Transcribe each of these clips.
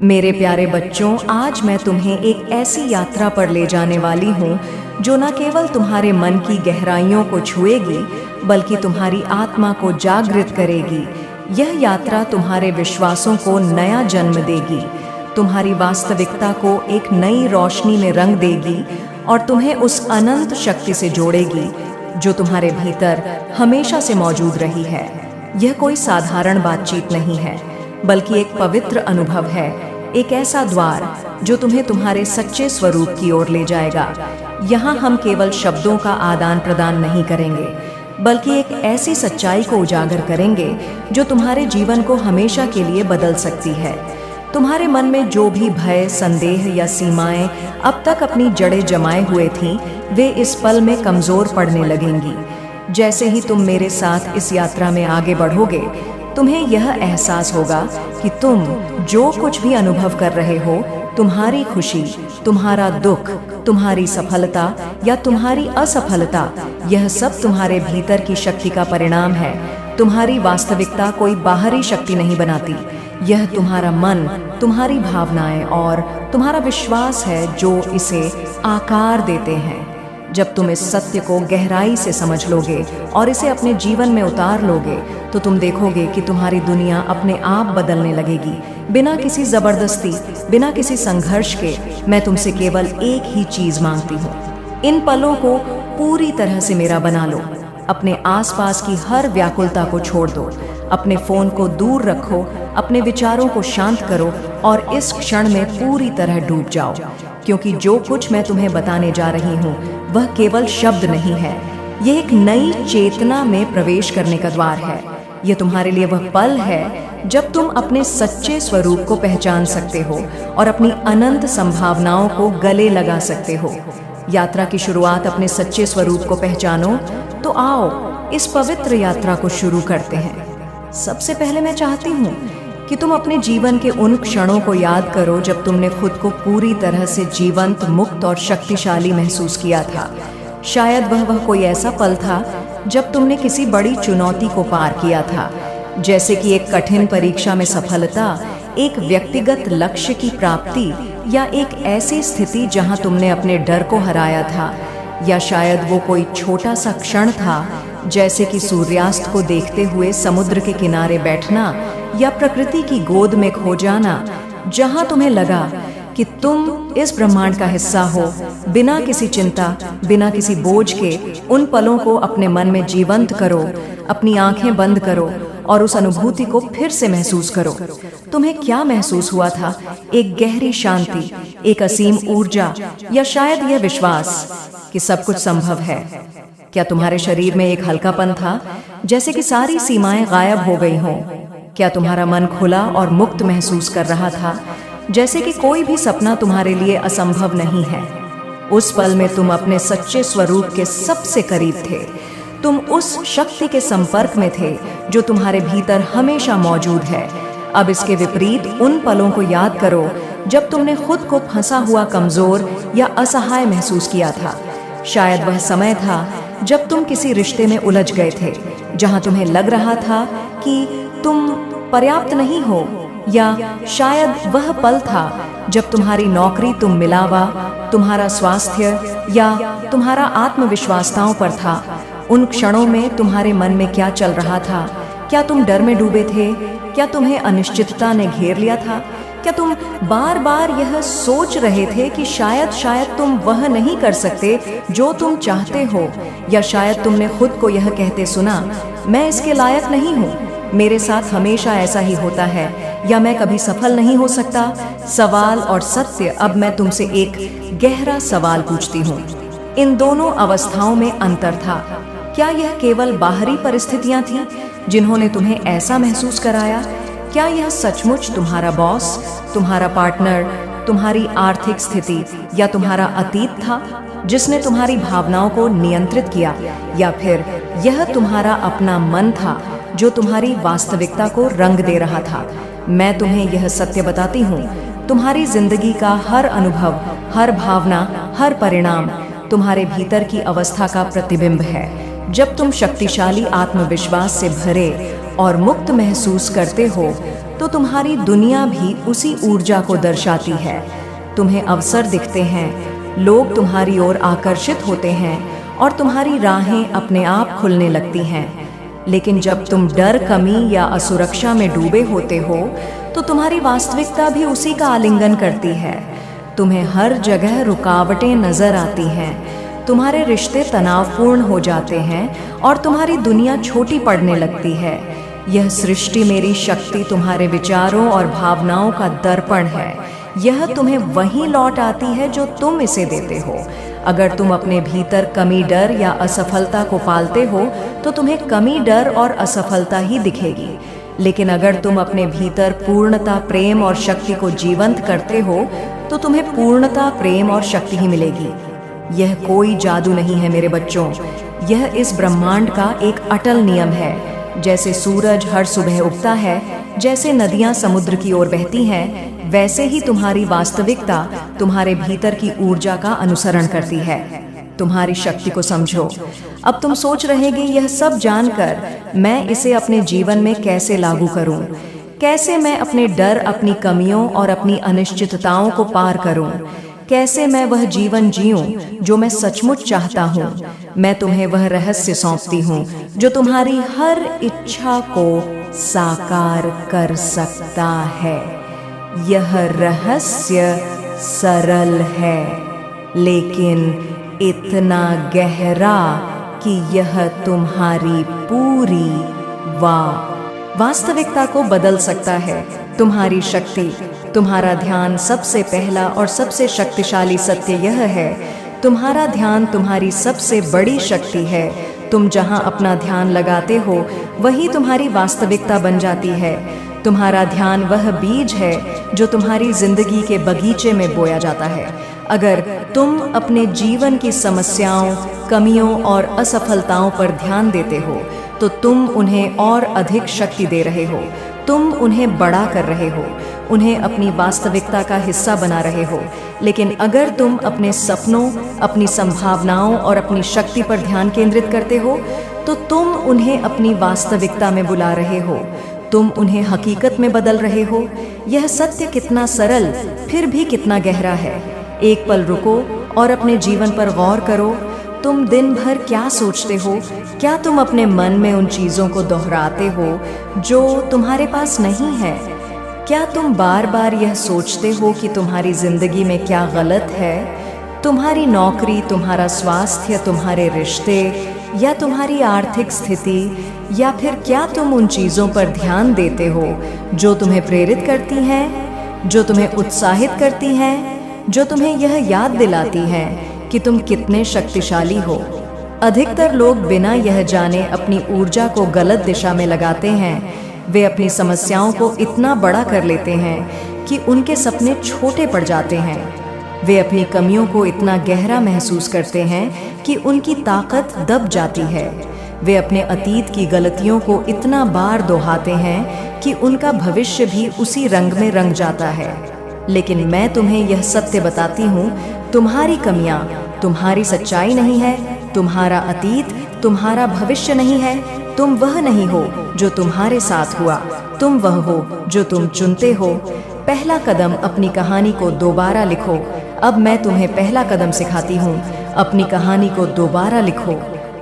मेरे प्यारे बच्चों, आज मैं तुम्हें एक ऐसी यात्रा पर ले जाने वाली हूँ जो न केवल तुम्हारे मन की गहराइयों को छुएगी बल्कि तुम्हारी आत्मा को जागृत करेगी। यह यात्रा तुम्हारे विश्वासों को नया जन्म देगी, तुम्हारी वास्तविकता को एक नई रोशनी में रंग देगी और तुम्हें उस अनंत शक्ति से जोड़ेगी जो तुम्हारे भीतर हमेशा से मौजूद रही है। यह कोई साधारण बातचीत नहीं है बल्कि एक पवित्र अनुभव है, एक ऐसा द्वार जो तुम्हें तुम्हारे सच्चे स्वरूप की ओर ले जाएगा। यहाँ हम केवल शब्दों का आदान प्रदान नहीं करेंगे बल्कि एक ऐसी सच्चाई को उजागर करेंगे जो तुम्हारे जीवन को हमेशा के लिए बदल सकती है। तुम्हारे मन में जो भी भय, संदेह या सीमाएं अब तक अपनी जड़ें जमाए हुए थीं, वे इस पल में कमजोर पड़ने लगेंगी। जैसे ही तुम मेरे साथ इस यात्रा में आगे बढ़ोगे, तुम्हें यह एहसास होगा कि तुम जो कुछ भी अनुभव कर रहे हो, तुम्हारी खुशी, तुम्हारा दुख, तुम्हारी सफलता या तुम्हारी असफलता, यह सब तुम्हारे भीतर की शक्ति का परिणाम है। तुम्हारी वास्तविकता कोई बाहरी शक्ति नहीं बनाती, यह तुम्हारा मन, तुम्हारी भावनाएं और तुम्हारा विश्वास है जो इसे आकार देते हैं। जब तुम इस सत्य को गहराई से समझ लोगे और इसे अपने जीवन में उतार लोगे, तो तुम देखोगे कि तुम्हारी दुनिया अपने आप बदलने लगेगी, बिना किसी जबरदस्ती, बिना किसी संघर्ष के। मैं तुमसे केवल एक ही चीज मांगती हूँ, इन पलों को पूरी तरह से मेरा बना लो। अपने आसपास की हर व्याकुलता को छोड़ दो, अपने फोन को दूर रखो, अपने विचारों को शांत करो और इस क्षण में पूरी तरह डूब जाओ, क्योंकि जो कुछ मैं तुम्हें बताने जा रही हूँ वह केवल शब्द नहीं है, यह एक नई चेतना में प्रवेश करने का द्वार है। यह तुम्हारे लिए वह पल है जब तुम अपने सच्चे स्वरूप को पहचान सकते हो और अपनी अनंत संभावनाओं को गले लगा सकते हो। यात्रा की शुरुआत अपने सच्चे स्वरूप को पहचानो, तो आओ इस पवित्र यात्रा को शुरू करते हैं। सबसे पहले मैं चाहती हूँ कि तुम अपने जीवन के उन क्षणों को याद करो जब तुमने खुद को पूरी तरह से जीवंत, मुक्त और शक्तिशाली महसूस किया था। शायद वह कोई ऐसा पल था जब तुमने किसी बड़ी चुनौती को पार किया था, जैसे कि एक कठिन परीक्षा में सफलता, एक व्यक्तिगत लक्ष्य की प्राप्ति या एक ऐसी स्थिति जहां तुमने अपने डर को हराया था। या शायद वो कोई छोटा सा क्षण था, जैसे कि सूर्यास्त को देखते हुए समुद्र के किनारे बैठना या प्रकृति की गोद में खो जाना, जहां तुम्हें लगा कि तुम इस ब्रह्मांड का हिस्सा हो। बिना किसी चिंता, बिना किसी बोझ के उन पलों को अपने मन में जीवंत करो, अपनी आंखें बंद करो और उस अनुभूति को फिर से महसूस करो। तुम्हें क्या महसूस हुआ था? एक गहरी शांति, एक असीम ऊर्जा या शायद यह विश्वास कि सब कुछ संभव है। क्या तुम्हारे शरीर में एक हल्कापन था, जैसे कि सारी सीमाएं गायब हो गई हों? क्या तुम्हारा मन खुला और मुक्त महसूस कर रहा था, जैसे कि कोई भी सपना तुम्हारे लिए असंभव नहीं है? उस पल में तुम अपने सच्चे स्वरूप के सबसे करीब थे। तुम उस शक्ति के संपर्क में थे जो तुम्हारे भीतर हमेशा मौजूद है। अब इसके विपरीत उन पलों को याद करो जब तुमने खुद को फंसा हुआ, कमजोर या असहाय महसूस किया था। शायद वह समय था जब तुम किसी रिश्ते में उलझ गए थे, जहां तुम्हें लग रहा था कि तुम पर्याप्त नहीं हो, या शायद वह पल था जब तुम्हारी नौकरी तुम मिलावा, तुम्हारा स्वास्थ्य या तुम्हारा आत्मविश्वास दांव पर था। उन क्षणों में तुम्हारे मन में क्या चल रहा था? क्या तुम डर में डूबे थे? क्या तुम्हें अनिश्चितता ने घेर लिया था? क्या तुम बार बार यह सोच रहे थे कि शायद तुम वह नहीं कर सकते जो तुम चाहते हो? या शायद तुमने खुद को यह कहते सुना, मैं इसके लायक नहीं हूँ, मेरे साथ हमेशा ऐसा ही होता है, या मैं कभी सफल नहीं हो सकता। सवाल और सत्य। अब मैं तुमसे एक गहरा सवाल पूछती हूँ, इन दोनों अवस्थाओं में अंतर था? क्या यह केवल बाहरी परिस्थितियां थीं जिन्होंने तुम्हें ऐसा महसूस कराया? क्या यह सचमुच तुम्हारा बॉस, तुम्हारा पार्टनर, तुम्हारी आर्थिक स्थिति या तुम्हारा अतीत था जिसने तुम्हारी भावनाओं को नियंत्रित किया? या फिर यह तुम्हारा अपना मन था जो तुम्हारी वास्तविकता को रंग दे रहा था? मैं तुम्हें यह सत्य बताती हूँ, तुम्हारी जिंदगी का हर अनुभव, हर भावना, हर परिणाम तुम्हारे भीतर की अवस्था का प्रतिबिंब है। जब तुम शक्तिशाली आत्मविश्वास से भरे और मुक्त महसूस करते हो, तो तुम्हारी दुनिया भी उसी ऊर्जा को दर्शाती है। तुम्हें अवसर दिखते हैं, लोग तुम्हारी ओर आकर्षित होते हैं और तुम्हारी राहें अपने आप खुलने लगती हैं। लेकिन जब तुम डर, कमी या असुरक्षा में डूबे होते हो तो तुम्हारी वास्तविकता भी उसी का आलिंगन करती है। तुम्हें हर जगह रुकावटें नजर आती हैं, तुम्हारे रिश्ते तनावपूर्ण हो जाते हैं और तुम्हारी दुनिया छोटी पड़ने लगती है। यह सृष्टि, मेरी शक्ति, तुम्हारे विचारों और भावनाओं का दर्पण है। यह तुम्हें वहीं लौट आती है जो तुम इसे देते हो। अगर तुम अपने भीतर कमी, डर या असफलता को पालते हो तो तुम्हें कमी, डर और असफलता ही दिखेगी। लेकिन अगर तुम अपने भीतर पूर्णता, प्रेम और शक्ति को जीवंत करते हो तो तुम्हें पूर्णता, प्रेम और शक्ति ही मिलेगी। यह कोई जादू नहीं है मेरे बच्चों, यह इस ब्रह्मांड का एक अटल नियम है। जैसे सूरज हर सुबह उगता है, जैसे नदियां समुद्र की ओर बहती हैं, वैसे ही तुम्हारी वास्तविकता तुम्हारे भीतर की ऊर्जा का अनुसरण करती है। तुम्हारी शक्ति को समझो। अब तुम सोच रहेंगे, यह सब जानकर मैं इसे अपने जीवन में कैसे लागू करूं? कैसे मैं अपने डर, अपनी कमियों और अपनी अनिश्चितताओं को पार करूं? कैसे मैं वह जीवन जीऊं जो मैं सचमुच चाहता हूं? मैं तुम्हें वह रहस्य सौंपती हूं जो तुम्हारी हर इच्छा को साकार कर सकता है। यह रहस्य सरल है, लेकिन इतना गहरा कि यह तुम्हारी पूरी वास्तविकता को बदल सकता है। तुम्हारी शक्ति, तुम्हारा ध्यान, सबसे पहला और सबसे शक्तिशाली सत्य यह है, तुम्हारा ध्यान तुम्हारी सबसे बड़ी शक्ति है। तुम जहां अपना ध्यान लगाते हो वही तुम्हारी वास्तविकता बन जाती है। तुम्हारा ध्यान वह बीज है जो तुम्हारी जिंदगी के बगीचे में बोया जाता है। अगर तुम अपने जीवन की समस्याओं, कमियों और असफलताओं पर ध्यान देते हो तो तुम उन्हें और अधिक शक्ति दे रहे हो। तुम उन्हें बड़ा कर रहे हो, उन्हें अपनी वास्तविकता का हिस्सा बना रहे हो। लेकिन अगर तुम अपने सपनों, अपनी संभावनाओं और अपनी शक्ति पर ध्यान केंद्रित करते हो तो तुम उन्हें अपनी वास्तविकता में बुला रहे हो। तुम उन्हें हकीकत में बदल रहे हो। यह सत्य कितना सरल, फिर भी कितना गहरा है। एक पल रुको और अपने जीवन पर गौर करो। तुम दिन भर क्या सोचते हो? क्या तुम अपने मन में उन चीज़ों को दोहराते हो जो तुम्हारे पास नहीं है? क्या तुम बार बार यह सोचते हो कि तुम्हारी जिंदगी में क्या गलत है? तुम्हारी नौकरी, तुम्हारा स्वास्थ्य, तुम्हारे रिश्ते या तुम्हारी आर्थिक स्थिति? या फिर क्या तुम उन चीज़ों पर ध्यान देते हो जो तुम्हें प्रेरित करती हैं, जो तुम्हें उत्साहित करती हैं, जो तुम्हें यह याद दिलाती हैं कि तुम कितने शक्तिशाली हो? अधिकतर लोग बिना यह जाने अपनी ऊर्जा को गलत दिशा में लगाते हैं। वे अपनी समस्याओं को इतना बड़ा कर लेते हैं कि उनके सपने छोटे पड़ जाते हैं। वे अपनी कमियों को इतना गहरा महसूस करते हैं कि उनकी ताकत दब जाती है। वे अपने अतीत की गलतियों को इतना बार दोहराते हैं कि उनका भविष्य भी उसी रंग में रंग जाता है। लेकिन मैं तुम्हें यह सत्य बताती हूँ, तुम्हारी कमियां तुम्हारी सच्चाई नहीं है, तुम्हारा अतीत तुम्हारा भविष्य नहीं है। तुम वह नहीं हो जो तुम्हारे साथ हुआ, तुम वह हो जो तुम चुनते हो। पहला कदम, अपनी कहानी को दोबारा लिखो। अब मैं तुम्हें पहला कदम सिखाती हूँ, अपनी कहानी को दोबारा लिखो।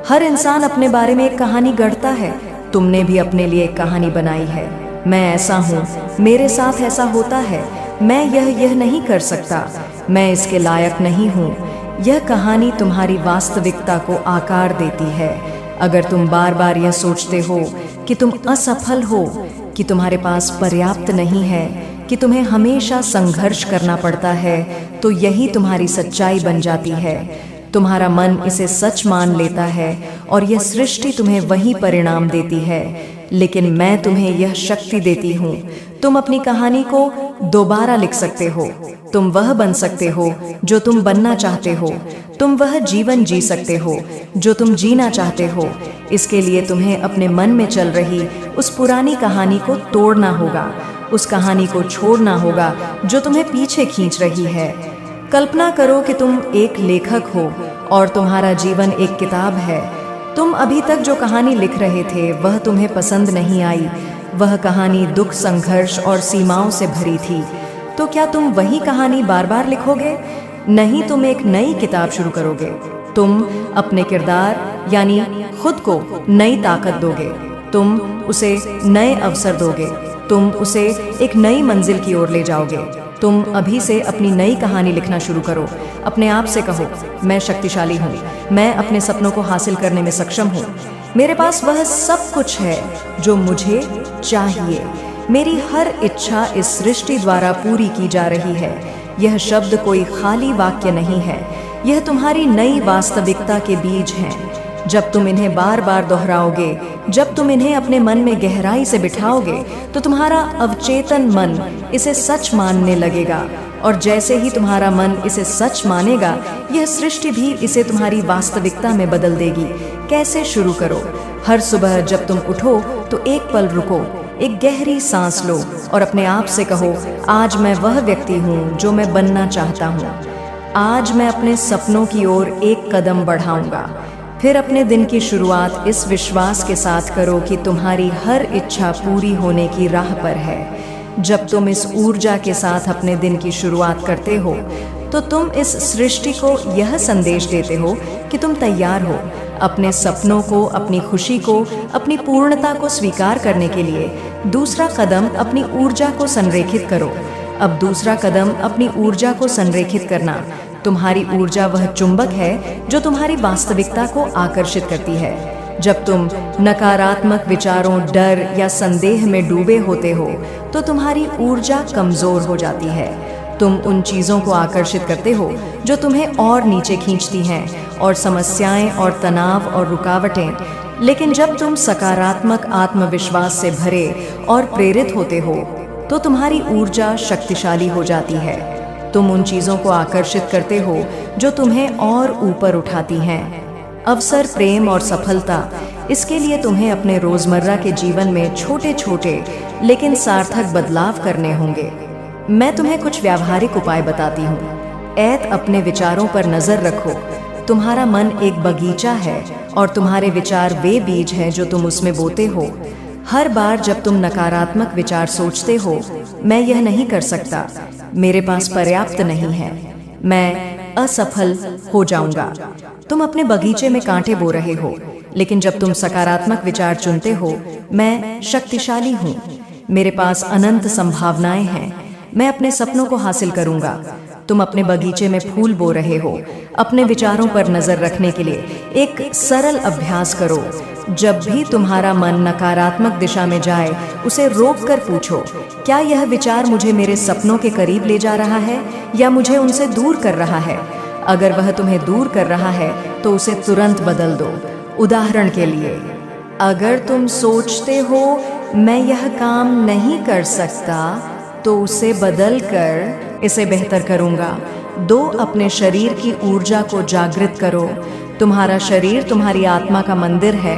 हर इंसान अपने बारे में एक कहानी गढ़ता है। तुमने भी अपने लिए एक कहानी बनाई है। मैं ऐसा हूँ, मेरे साथ ऐसा होता है, मैं यह नहीं कर सकता, मैं इसके लायक नहीं हूँ। यह कहानी तुम्हारी वास्तविकता को आकार देती है। अगर तुम बार बार यह सोचते हो कि तुम असफल हो, कि तुम्हारे पास पर्याप्त नहीं है, कि तुम्हें हमेशा संघर्ष करना पड़ता है, तो यही तुम्हारी सच्चाई बन जाती है। तुम्हारा मन इसे सच मान लेता है और यह सृष्टि तुम्हें वही परिणाम देती है। लेकिन मैं तुम्हें यह शक्ति देती हूँ, तुम अपनी कहानी को दोबारा लिख सकते हो। तुम वह बन सकते हो जो तुम बनना चाहते हो। तुम वह जीवन जी सकते हो जो तुम जीना चाहते हो। इसके लिए तुम्हें अपने मन में चल रही उस पुरानी कहानी को तोड़ना होगा, उस कहानी को छोड़ना होगा जो तुम्हें पीछे खींच रही है। कल्पना करो कि तुम एक लेखक हो और तुम्हारा जीवन एक किताब है। तुम अभी तक जो कहानी लिख रहे थे वह तुम्हें पसंद नहीं आई, वह कहानी दुख, संघर्ष और सीमाओं से भरी थी। तो क्या तुम वही कहानी बार बार लिखोगे? नहीं, तुम एक नई किताब शुरू करोगे। तुम अपने किरदार यानी खुद को नई ताकत दोगे। तुम उसे नए अवसर दोगे। तुम उसे एक नई मंजिल की ओर ले जाओगे। तुम अभी से अपनी नई कहानी लिखना शुरू करो। अपने आप से कहो, मैं शक्तिशाली हूँ, मैं अपने सपनों को हासिल करने में सक्षम हूँ, मेरे पास वह सब कुछ है जो मुझे चाहिए, मेरी हर इच्छा इस सृष्टि द्वारा पूरी की जा रही है। यह शब्द कोई खाली वाक्य नहीं है, यह तुम्हारी नई वास्तविकता के बीज हैं। जब तुम इन्हें बार बार दोहराओगे, जब तुम इन्हें अपने मन में गहराई से बिठाओगे, तो तुम्हारा अवचेतन मन इसे सच मानने लगेगा। और जैसे ही तुम्हारा मन इसे सच मानेगा, यह सृष्टि भी इसे तुम्हारी वास्तविकता में बदल देगी। कैसे? शुरू करो। हर सुबह जब तुम उठो तो एक पल रुको, एक गहरी सांस लो और अपने आप से कहो, आज मैं वह व्यक्ति हूँ जो मैं बनना चाहता हूँ। आज मैं अपने सपनों की ओर एक कदम बढ़ाऊंगा। फिर अपने दिन की शुरुआत इस विश्वास के साथ करो कि तुम्हारी हर इच्छा पूरी होने की राह पर है। जब तुम इस ऊर्जा के साथ अपने दिन की शुरुआत करते हो, तो तुम इस सृष्टि को यह संदेश देते हो कि तुम तैयार हो अपने सपनों को, अपनी खुशी को, अपनी पूर्णता को स्वीकार करने के लिए। दूसरा कदम, अपनी ऊर्जा को संरेखित करो। अब दूसरा कदम, अपनी ऊर्जा को संरेखित करना। तुम्हारी ऊर्जा वह चुंबक है जो तुम्हारी वास्तविकता को आकर्षित करती है। जब तुम नकारात्मक विचारों, डर या संदेह में डूबे होते हो, तो तुम्हारी ऊर्जा कमजोर हो जाती है। तुम उन चीज़ों को आकर्षित करते हो जो तुम्हें और नीचे खींचती हैं, और समस्याएं और तनाव और रुकावटें। लेकिन जब तुम सकारात्मक आत्मविश्वास से भरे और प्रेरित होते हो, तो तुम्हारी ऊर्जा शक्तिशाली हो जाती है। तुम उन चीज़ों को आकर्षित करते हो जो तुम्हें और ऊपर उठाती हैं। अवसर, प्रेम और सफलता, इसके लिए तुम्हें अपने रोजमर्रा के जीवन में छोटे छोटे लेकिन सार्थक बदलाव करने होंगे। मैं तुम्हें कुछ व्यावहारिक उपाय बताती हूँ। अपने विचारों पर नजर रखो। तुम्हारा मन एक बगीचा है और तुम्हारे विचार वे बीज हैं जो तुम उसमें बोते हो। हर बार जब तुम नकारात्मक विचार सोचते हो, मैं यह नहीं कर सकता, मेरे पास पर्याप्त नहीं है, मैं असफल हो जाऊंगा, तुम अपने बगीचे में कांटे बो रहे हो। लेकिन जब तुम सकारात्मक विचार चुनते हो, मैं शक्तिशाली हूँ, मेरे पास अनंत संभावनाएं हैं, मैं अपने सपनों को हासिल करूंगा। तुम अपने बगीचे में फूल बो रहे हो। अपने विचारों पर नजर रखने के लिए एक सरल अभ्यास करो। जब भी तुम्हारा मन नकारात्मक दिशा में जाए, उसे रोक कर पूछो, क्या यह विचार मुझे मेरे सपनों के करीब ले जा रहा है या मुझे उनसे दूर कर रहा है? अगर वह तुम्हें दूर कर रहा है तो उसे तुरंत बदल दो। उदाहरण के लिए, अगर तुम सोचते हो मैं यह काम नहीं कर सकता, तो उसे बदल कर इसे बेहतर करूंगा। अपने शरीर की ऊर्जा को जागृत करो। तुम्हारा शरीर तुम्हारी आत्मा का मंदिर है।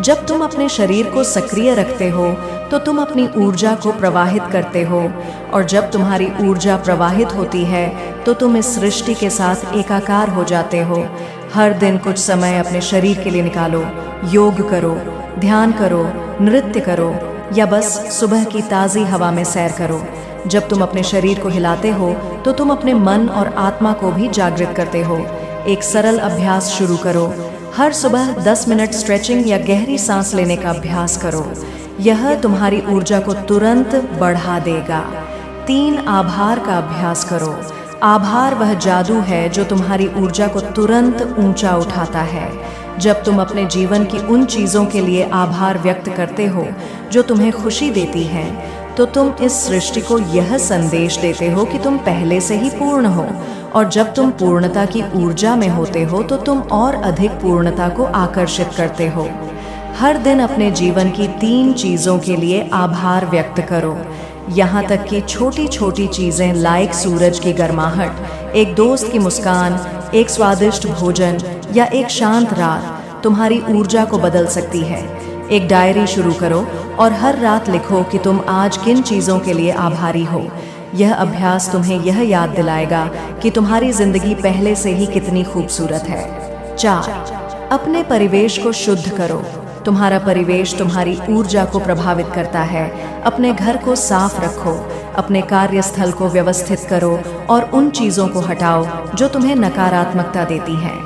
जब तुम अपने शरीर को सक्रिय रखते हो, तो तुम अपनी ऊर्जा को प्रवाहित करते हो, और जब तुम्हारी ऊर्जा प्रवाहित होती है, तो तुम इस सृष्टि के साथ एकाकार हो जाते हो। हर दिन कुछ समय अपने शरीर के लिए निकालो। योग करो, ध्यान करो, नृत्य करो, या बस सुबह की ताज़ी हवा में सैर करो। जब तुम अपने शरीर को हिलाते हो, तो तुम अपने मन और आत्मा को भी जागृत करते हो। एक सरल अभ्यास शुरू करो। हर सुबह 10 मिनट स्ट्रेचिंग या गहरी सांस लेने का अभ्यास करो। यह तुम्हारी ऊर्जा को तुरंत बढ़ा देगा। 3 आभार का अभ्यास करो। आभार वह जादू है जो तुम्हारी ऊर्जा को तुरंत ऊंचा उठाता है। जब तुम अपने जीवन की उन चीज़ों के लिए आभार व्यक्त करते हो जो तुम्हें खुशी देती हैं, तो तुम इस सृष्टि को यह संदेश देते हो कि तुम पहले से ही पूर्ण हो। और जब तुम पूर्णता की ऊर्जा में होते हो, तो तुम और अधिक पूर्णता को आकर्षित करते हो। हर दिन अपने जीवन की 3 चीज़ों के लिए आभार व्यक्त करो। यहाँ तक कि छोटी छोटी चीज़ें लाइक सूरज की गर्माहट, एक दोस्त की मुस्कान, एक स्वादिष्ट भोजन या एक शांत रात तुम्हारी ऊर्जा को बदल सकती है। एक डायरी शुरू करो और हर रात लिखो कि तुम आज किन चीज़ों के लिए आभारी हो। यह अभ्यास तुम्हें यह याद दिलाएगा कि तुम्हारी जिंदगी पहले से ही कितनी खूबसूरत है। 4, अपने परिवेश को शुद्ध करो। तुम्हारा परिवेश तुम्हारी ऊर्जा को प्रभावित करता है। अपने घर को साफ रखो, अपने कार्यस्थल को व्यवस्थित करो और उन चीज़ों को हटाओ जो तुम्हें नकारात्मकता देती हैं।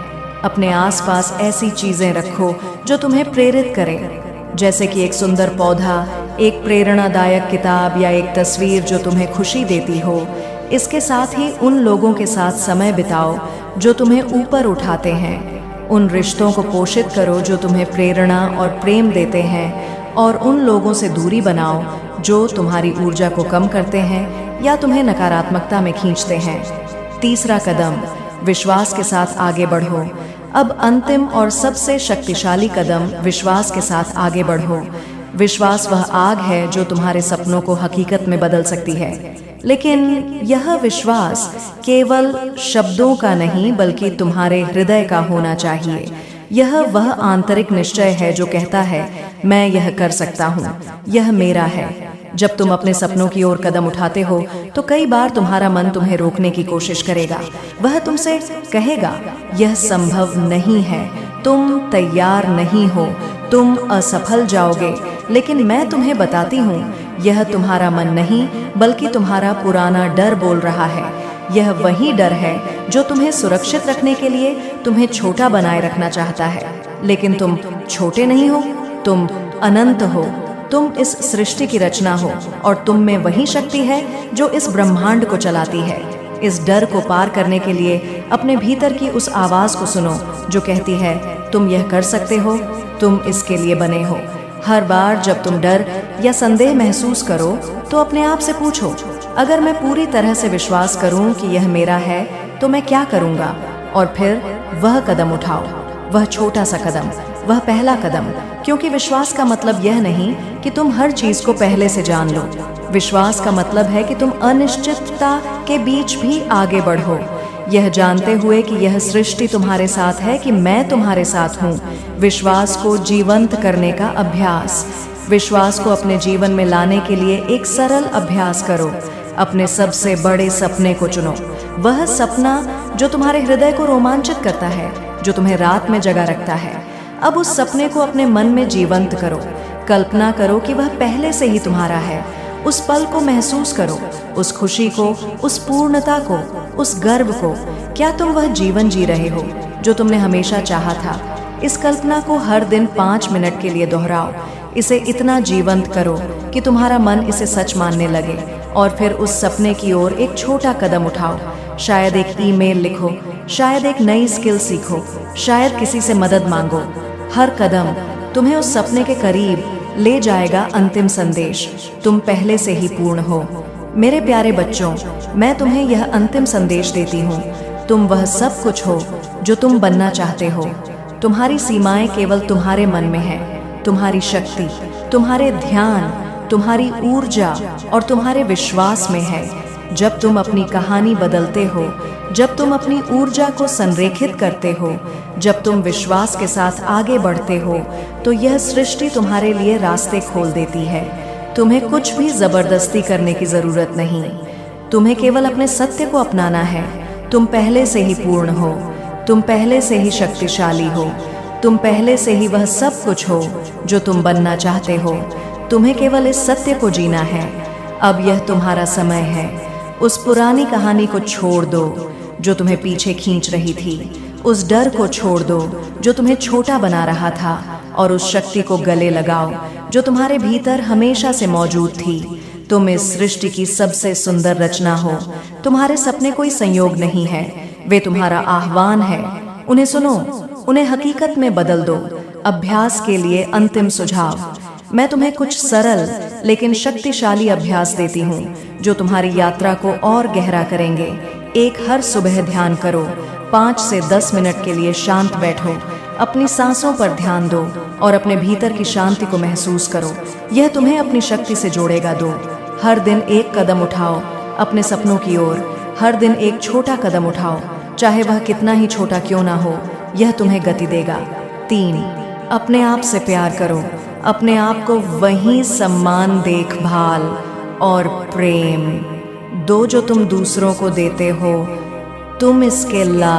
अपने आसपास ऐसी चीज़ें रखो जो तुम्हें प्रेरित करें, जैसे कि एक सुंदर पौधा, एक प्रेरणादायक किताब या एक तस्वीर जो तुम्हें खुशी देती हो। इसके साथ ही उन लोगों के साथ समय बिताओ जो तुम्हें ऊपर उठाते हैं। उन रिश्तों को पोषित करो जो तुम्हें प्रेरणा और प्रेम देते हैं, और उन लोगों से दूरी बनाओ जो तुम्हारी ऊर्जा को कम करते हैं या तुम्हें नकारात्मकता में खींचते हैं। तीसरा कदम, विश्वास के साथ आगे बढ़ो। अब अंतिम और सबसे शक्तिशाली कदम, विश्वास के साथ आगे बढ़ो। विश्वास वह आग है जो तुम्हारे सपनों को हकीकत में बदल सकती है। लेकिन यह विश्वास केवल शब्दों का नहीं बल्कि तुम्हारे हृदय का होना चाहिए। यह वह आंतरिक निश्चय है जो कहता है, मैं यह कर सकता हूँ, यह मेरा है। जब तुम अपने सपनों की ओर कदम उठाते हो तो कई बार तुम्हारा मन तुम्हें रोकने की कोशिश करेगा। वह तुमसे कहेगा, यह संभव नहीं है, तुम तैयार नहीं हो, तुम असफल जाओगे। लेकिन मैं तुम्हें बताती हूँ, यह तुम्हारा मन नहीं बल्कि तुम्हारा पुराना डर बोल रहा है। यह वही डर है जो तुम्हें सुरक्षित रखने के लिए तुम्हें छोटा बनाए रखना चाहता है। लेकिन तुम छोटे नहीं हो, तुम अनंत हो। तुम इस सृष्टि की रचना हो और तुम में वही शक्ति है जो इस ब्रह्मांड को चलाती है। इस डर को पार करने के लिए अपने भीतर की उस आवाज को सुनो जो कहती है, तुम यह कर सकते हो, तुम इसके लिए बने हो। हर बार जब तुम डर या संदेह महसूस करो तो अपने आप से पूछो, अगर मैं पूरी तरह से विश्वास करूं कि यह मेरा है तो मैं क्या करूंगा? और फिर वह कदम उठाओ, वह छोटा सा कदम, वह पहला कदम। क्योंकि विश्वास का मतलब यह नहीं कि तुम हर चीज को पहले से जान लो। विश्वास का मतलब है कि तुम अनिश्चितता के बीच भी आगे बढ़ो, यह जानते हुए कि यह सृष्टि तुम्हारे साथ है, कि मैं तुम्हारे साथ हूँ। विश्वास को जीवंत करने का अभ्यास। विश्वास को अपने जीवन में लाने के लिए एक सरल अभ्यास करो। अपने सबसे बड़े सपने को चुनो, वह सपना जो तुम्हारे हृदय को रोमांचित करता है, जो तुम्हें रात में जगा रखता है। अब उस सपने को अपने मन में जीवंत करो। कल्पना करो कि वह पहले से ही तुम्हारा है। उस पल को महसूस करो, उस खुशी को, उस पूर्णता को, उस गर्व को। क्या तुम वह जीवन जी रहे हो जो तुमने हमेशा चाहा था? इस कल्पना को हर दिन 5 मिनट के लिए दोहराओ। इसे इतना जीवंत करो कि तुम्हारा मन इसे सच मानने लगे, और फिर उस सपने की ओर एक छोटा कदम उठाओ। शायद एक ईमेल लिखो, शायद एक नई स्किल सीखो, शायद किसी से मदद मांगो। हर कदम तुम्हें उस सपने के करीब ले जाएगा। अंतिम संदेश, तुम पहले से ही पूर्ण हो। मेरे प्यारे बच्चों, मैं तुम्हें यह अंतिम संदेश देती हूँ, तुम वह सब कुछ हो जो तुम बनना चाहते हो। तुम्हारी सीमाएं केवल तुम्हारे मन में हैं। तुम्हारी शक्ति तुम्हारे ध्यान, तुम्हारी ऊर्जा और तुम्हारे विश्वास में है। जब तुम अपनी कहानी बदलते हो, जब तुम अपनी ऊर्जा को संरेखित करते हो, जब तुम विश्वास के साथ आगे बढ़ते हो, तो यह सृष्टि तुम्हारे लिए रास्ते खोल देती है। तुम्हें कुछ भी जबरदस्ती करने की जरूरत नहीं, तुम्हें केवल अपने सत्य को अपनाना है। तुम पहले से ही पूर्ण हो, तुम पहले से ही शक्तिशाली हो, तुम पहले से ही वह सब कुछ हो जो तुम बनना चाहते हो। तुम्हें केवल इस सत्य को जीना है। अब यह तुम्हारा समय है। उस पुरानी कहानी को छोड़ दो जो तुम्हें पीछे खींच रही थी। उस डर को छोड़ दो जो तुम्हें छोटा बना रहा था, और उस शक्ति को गले लगाओ जो तुम्हारे भीतर हमेशा से मौजूद थी। तुम इस सृष्टि की सबसे सुंदर रचना हो। तुम्हारे सपने कोई संयोग नहीं है, वे तुम्हारा आह्वान है। उन्हें सुनो, उन्हें हकीकत में बदल दो। अभ्यास के लिए अंतिम सुझाव, मैं तुम्हें कुछ सरल लेकिन शक्तिशाली अभ्यास देती हूँ जो तुम्हारी यात्रा को और गहरा करेंगे। एक, हर सुबह ध्यान करो। 5 से 10 मिनट के लिए शांत बैठो, अपनी सांसों पर ध्यान दो और अपने भीतर की शांति को महसूस करो। यह तुम्हें अपनी शक्ति से जोड़ेगा। 2, हर दिन एक कदम उठाओ अपने सपनों की ओर। हर दिन एक छोटा कदम उठाओ, चाहे वह कितना ही छोटा क्यों ना हो, यह तुम्हें गति देगा। 3, अपने आप से प्यार करो। अपने आप को वही सम्मान, देखभाल और प्रेम दो जो तुम दूसरों को देते हो। तुम इसके ला